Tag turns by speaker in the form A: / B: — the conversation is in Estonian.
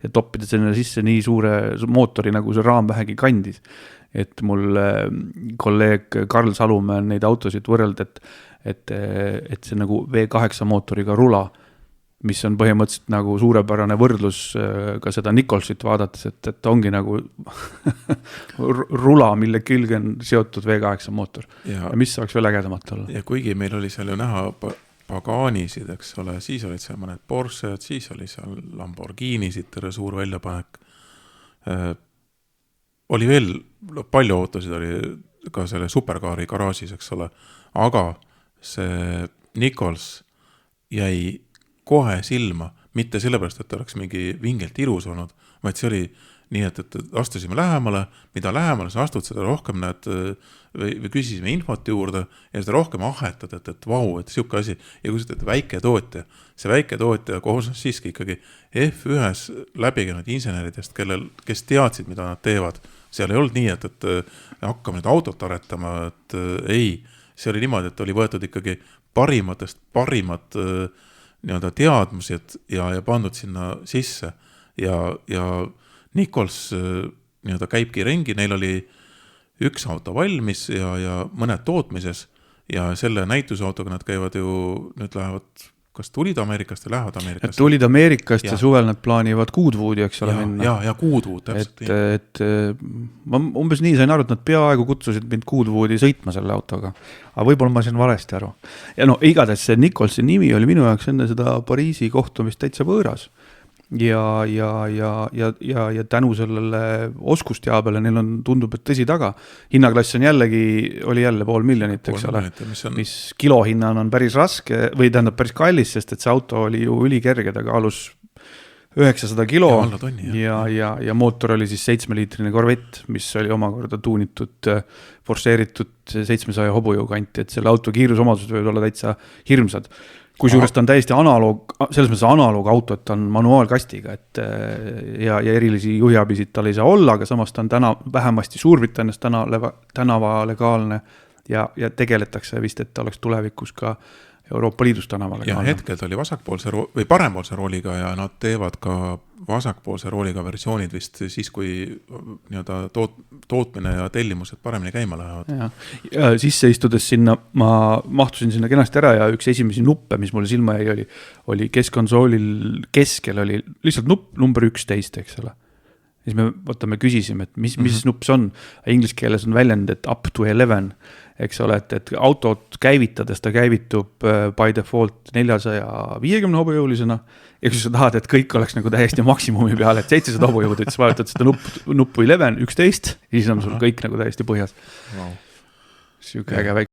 A: ja toppida sinna sisse nii suure mootori, nagu see raam vähegi kandis. Et mul kolleeg Karl Salumäe on neid autosid võrreld, et see nagu V8 mootoriga rula, mis on põhimõtteliselt nagu suurepärane võrdlus ka seda Nicholsit vaadates, et ongi nagu rula, mille külge on seotud V8 mootor. Ja mis saaks veel ägedamat olla?
B: Ja kuigi meil oli seal ju näha Paganisid, eks ole, siis olid seal mõned Porsche'd, siis oli seal Lamborghinisid, terve suur väljapanek. Oli veel palju autosid, oli ka selle superkaari garaažis, eks ole, aga see Nichols jäi kohe silma, mitte sellepärast, et oleks mingi vingelt ilus olnud, vaid see oli nii, et astusime lähemale, mida lähemale sa astud, seda rohkem näed, või küsisime infot juurde ja seda rohkem ahetad, et vau, et siuke asi. Ja kui sa väike tootja, see väike tootja koosnes siiski ikkagi F1 läbikäinud inseneridest, kes teadsid, mida nad teevad. Seal ei olnud nii, et hakkame nüüd autot aretama, et ei, see oli niimoodi, et oli võetud ikkagi parimatest parimat nii-öelda teadmused ja pandud sinna sisse ja Nichols nii-öelda käibki ringi, neil oli üks auto valmis ja mõned tootmises ja selle näitusautoga nad käivad ju, nüüd lähevad, kas tulid Ameerikast ja lähevad Ameerikast?
A: Tulid Ameerikast ja suvel nad plaanivad Goodwoodi, eks ole minna.
B: Ja Goodwood, täpselt.
A: Ma umbes nii sain aru, et nad peaaegu kutsusid mind Goodwoodi sõitma selle autoga. Aga võib-olla ma sain valesti aru. Ja no igatahes see Nicholsi nimi oli minu jaoks enne seda Pariisi kohtumist täitsa võõras. Ja tänu sellele oskusteabele neil on, tundub, et tõsi taga. Hinnaklass on oli jälle 500 000, eks ole, mis kilohinnan on päris raske või tähendab päris kallis, sest et see auto oli ju ülikerge, ta kaalus 900 kilo ja mootor oli siis 7-liitrine Corvette, mis oli omakorda tuunitud, forseeritud 700 hobujõu kanti, et selle auto kiirusomadused võivad olla täitsa hirmsad. Kusjuures ta on täiesti selles mõttes analoog auto, et ta on manuaalkastiga, ja erilisi juhiabisid tal ei saa olla, aga samas ta on vähemasti Suurbritannias tänava legaalne ja tegeletakse vist, et ta oleks tulevikus ka Euroopa Liidus tänava legaalne.
B: Ja hetkel ta oli vasakpoolse või parempoolse rooliga ja nad teevad ka vasakpoolse rooliga versioonid vist siis, kui nii-öelda tootmine ja tellimused paremini käima lähevad.
A: Ja sisse istudes sinna, ma mahtusin sinna kenasti ära ja üks esimesi nuppe, mis mulle silma jäi, oli keskkonsoolil keskel oli lihtsalt nupp number 11, eks ole. Siis me küsisime, et mis nupp see on. Inglis keeles on väljend, et up to 11, eks ole, et autot käivitades ta käivitub by default 450 hobujõulisena. Ja kui sa tahad, et kõik oleks nagu täiesti maksimumi peale, et 700 hobujõud, et sa vajutad seda nuppu 11, siis on sul kõik nagu täiesti põhjas. Siuke äge väike.